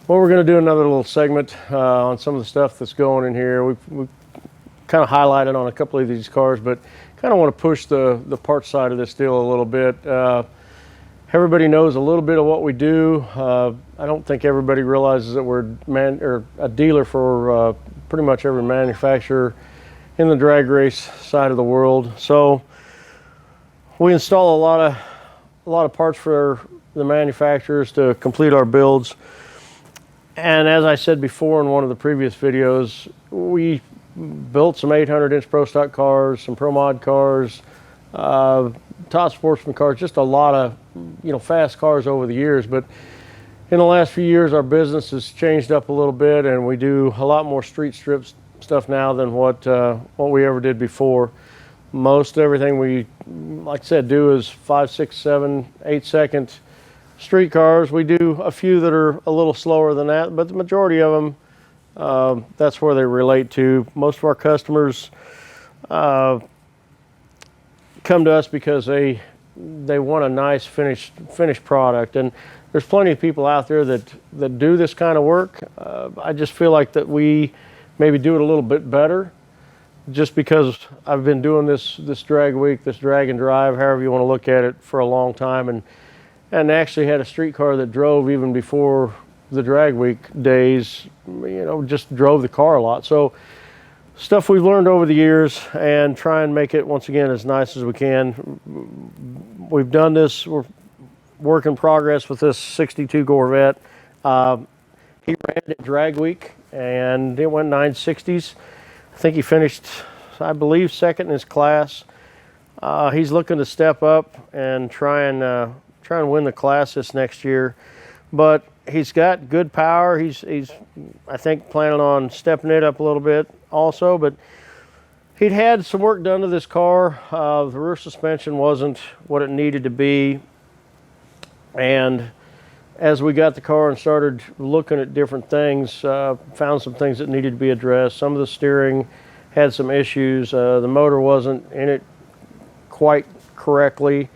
Well, we're going to do another little segment on some of the stuff that's going in here. We've kind of highlighted on a couple of these cars, but kind of want to push the parts side of this deal a little bit. Everybody knows a little bit of what we do. I don't think everybody realizes that we're a dealer for pretty much every manufacturer in the drag race side of the world. So we install a lot of parts for the manufacturers to complete our builds. And as I said before in one of the previous videos, we built some 800-inch Pro Stock cars, some Pro Mod cars, top sportsman cars, just a lot of fast cars over the years. But in the last few years, our business has changed up a little bit, and we do a lot more street strip stuff now than what we ever did before. Most everything we, like I said, do is 5, 6, 7, 8-second street cars. We do a few that are a little slower than that, but the majority of them, that's where they relate to. Most of our customers come to us because they want a nice finished product, and there's plenty of people out there that do this kind of work. I just feel like that we maybe do it a little bit better, just because I've been doing this drag week, this drag and drive, however you want to look at it, for a long time, and actually had a street car that drove even before the drag week days, just drove the car a lot. So stuff we've learned over the years, and try and make it, once again, as nice as we can. We've done this, we're work in progress with this 62 Corvette. He ran it at drag week, and it went 960s. I think he finished, I believe, second in his class. He's looking to step up and try and win the class this next year. But he's got good power. He's I think planning on stepping it up a little bit also. But he'd had some work done to this car. The rear suspension wasn't what it needed to be. And as we got the car and started looking at different things, found some things that needed to be addressed. Some of the steering had some issues. The motor wasn't in it quite correctly.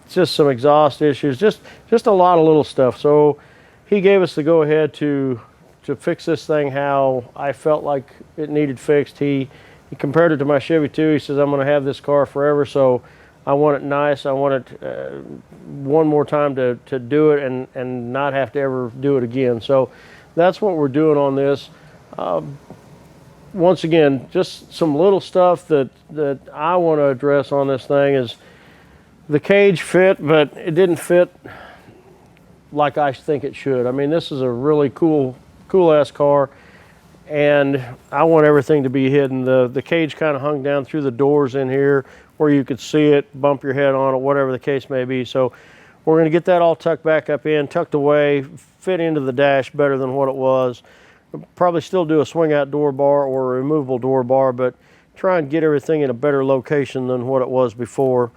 Just some exhaust issues, just a lot of little stuff. So he gave us the go-ahead to fix this thing how I felt like it needed fixed. He compared it to my Chevy 2. He says, I'm going to have this car forever, so I want it nice. I want it one more time to do it and not have to ever do it again. So that's what we're doing on this. Once again, just some little stuff that I want to address on this thing is the cage fit, but it didn't fit like I think it should. I mean, this is a really cool ass car, and I want everything to be hidden. The cage kind of hung down through the doors in here where you could see it, bump your head on it, whatever the case may be. So we're going to get that all tucked back up in, tucked away, fit into the dash better than what it was. We'll probably still do a swing out door bar or a removable door bar, but try and get everything in a better location than what it was before.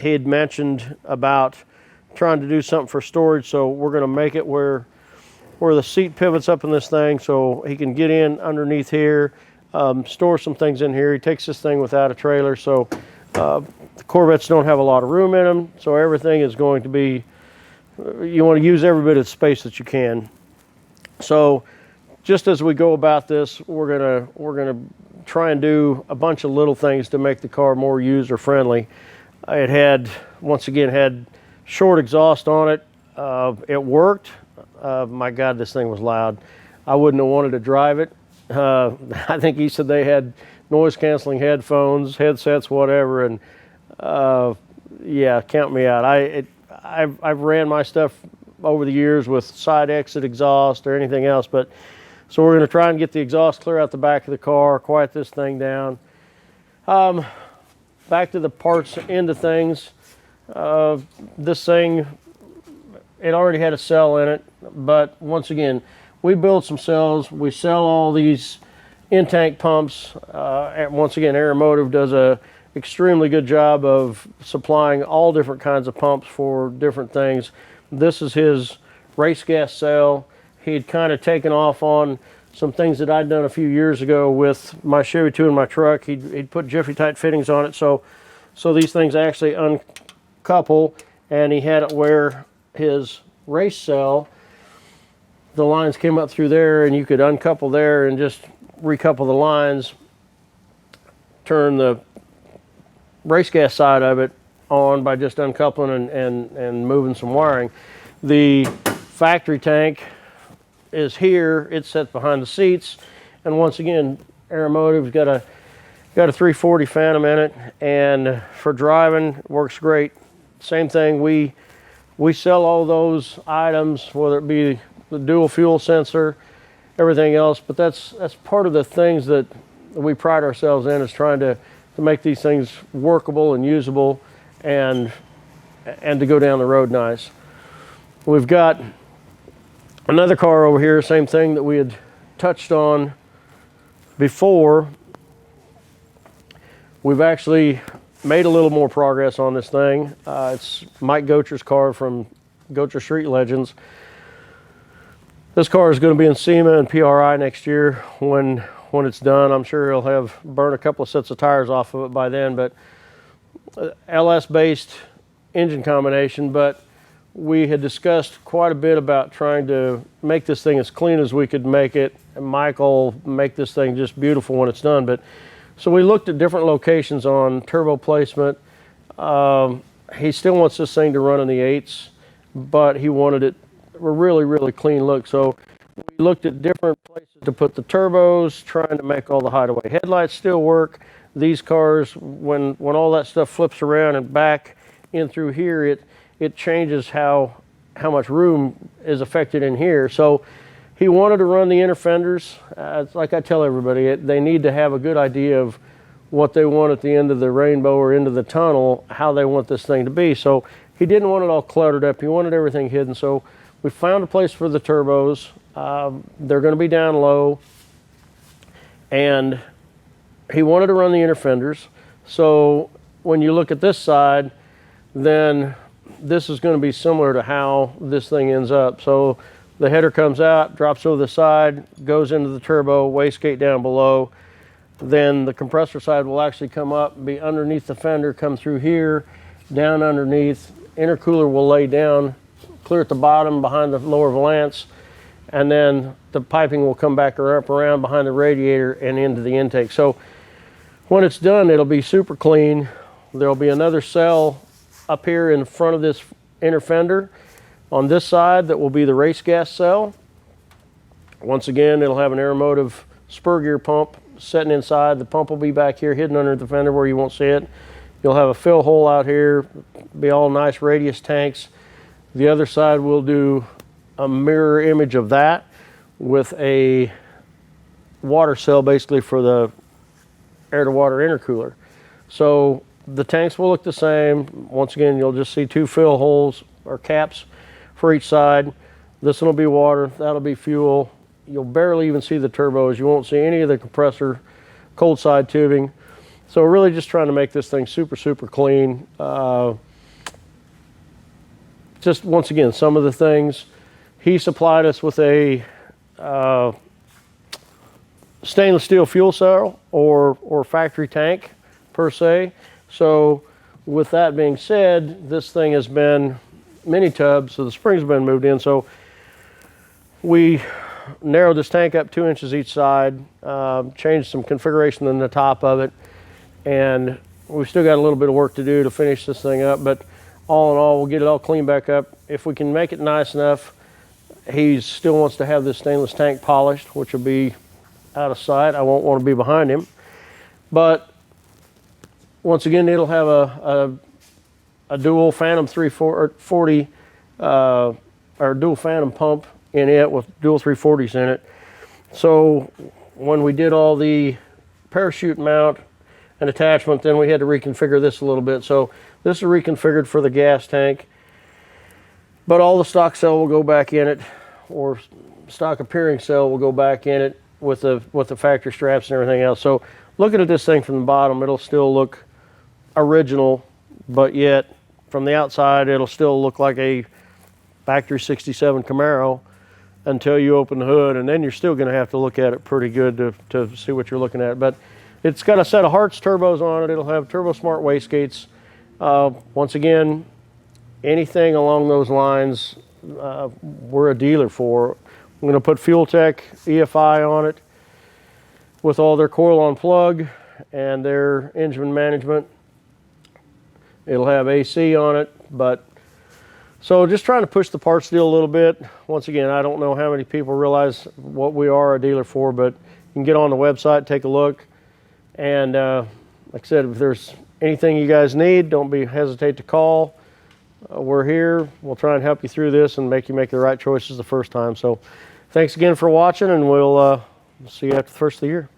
He had mentioned about trying to do something for storage, so we're going to make it where the seat pivots up in this thing so he can get in underneath here, store some things in here. He takes this thing without a trailer, so the Corvettes don't have a lot of room in them, so everything is going to be, you want to use every bit of space that you can. So just as we go about this, we're gonna try and do a bunch of little things to make the car more user friendly. It had, once again, had short exhaust on it. It worked. My God, this thing was loud. I wouldn't have wanted to drive it. I think he said they had noise canceling headphones, headsets, whatever, and yeah, count me out. I've ran my stuff over the years with side exit exhaust or anything else, but so we're going to try and get the exhaust clear out the back of the car, quiet this thing down. Back to the parts end of things. This thing, it already had a cell in it, but once again, we build some cells. We sell all these in-tank pumps. And once again, Aeromotive does a extremely good job of supplying all different kinds of pumps for different things. This is his race gas cell. He'd kind of taken off on some things that I'd done a few years ago with my Chevy 2 in my truck. He'd put Jiffy Tight fittings on it, so these things actually uncouple, and he had it where his race cell, the lines came up through there, and you could uncouple there and just recouple the lines, turn the race gas side of it on by just uncoupling and moving some wiring. The factory tank is here. It's set behind the seats, and once again, Aeromotive's got a 340 Phantom in it, and for driving, works great. Same thing, we sell all those items, whether it be the dual fuel sensor, everything else, but that's part of the things that we pride ourselves in, is trying to make these things workable and usable, and to go down the road nice. We've got another car over here, same thing that we had touched on before. We've actually made a little more progress on this thing. It's Mike Gocher's car from Gocher Street Legends. This car is going to be in SEMA and PRI next year when it's done. I'm sure he'll have burned a couple of sets of tires off of it by then, but LS-based engine combination, but we had discussed quite a bit about trying to make this thing as clean as we could make it, and Mike will make this thing just beautiful when it's done. But so we looked at different locations on turbo placement. He still wants this thing to run in the 8s, but he wanted it a really, really clean look. So we looked at different places to put the turbos, trying to make all the hideaway headlights still work. These cars, when all that stuff flips around and back in through here, it changes how much room is affected in here. So he wanted to run the inner fenders. It's like I tell everybody, they need to have a good idea of what they want at the end of the rainbow or into the tunnel, how they want this thing to be. So he didn't want it all cluttered up. He wanted everything hidden. So we found a place for the turbos. They're going to be down low. And he wanted to run the inner fenders. So when you look at this side, then this is going to be similar to how this thing ends up. So the header comes out, drops over the side, goes into the turbo, wastegate down below. Then the compressor side will actually come up, be underneath the fender, come through here, down underneath. Intercooler will lay down, clear at the bottom behind the lower valance, and then the piping will come back up around behind the radiator and into the intake. So when it's done, it'll be super clean. There'll be another cell up here in front of this inner fender on this side that will be the race gas cell. Once again, it'll have an Aeromotive spur gear pump sitting inside. The pump will be back here hidden under the fender where you won't see it. You'll have a fill hole out here, be all nice radius tanks. The other side will do a mirror image of that with a water cell basically for the air to water intercooler. So the tanks will look the same. Once again, you'll just see 2 fill holes or caps for each side. This one will be water, that'll be fuel. You'll barely even see the turbos. You won't see any of the compressor cold side tubing. So we're really just trying to make this thing super, super clean. Just once again, some of the things. He supplied us with a stainless steel fuel cell or factory tank per se. So with that being said, this thing has been mini tub, so the springs have been moved in. So we narrowed this tank up 2 inches each side, changed some configuration in the top of it, and we've still got a little bit of work to do to finish this thing up, but all in all, we'll get it all cleaned back up. If we can make it nice enough, he still wants to have this stainless tank polished, which will be out of sight. I won't want to be behind him. But once again, it'll have a dual Phantom 340 or dual Phantom pump in it with dual 340s in it. So when we did all the parachute mount and attachment, then we had to reconfigure this a little bit. So this is reconfigured for the gas tank, but all the stock cell will go back in it, or stock appearing cell will go back in it with the factory straps and everything else. So looking at this thing from the bottom, it'll still look original, but yet from the outside, it'll still look like a factory 67 Camaro until you open the hood, and then you're still going to have to look at it pretty good to see what you're looking at. But it's got a set of Hartz turbos on it. It'll have Turbo Smart wastegates. Once again, anything along those lines we're a dealer for. I'm going to put Fuel Tech EFI on it with all their coil on plug and their engine management. It'll have AC on it, but so just trying to push the parts deal a little bit. Once again, I don't know how many people realize what we are a dealer for, but you can get on the website, take a look, and like I said, if there's anything you guys need, don't hesitate to call. We're here. We'll try and help you through this and make you make the right choices the first time. So thanks again for watching, and we'll see you after the first of the year.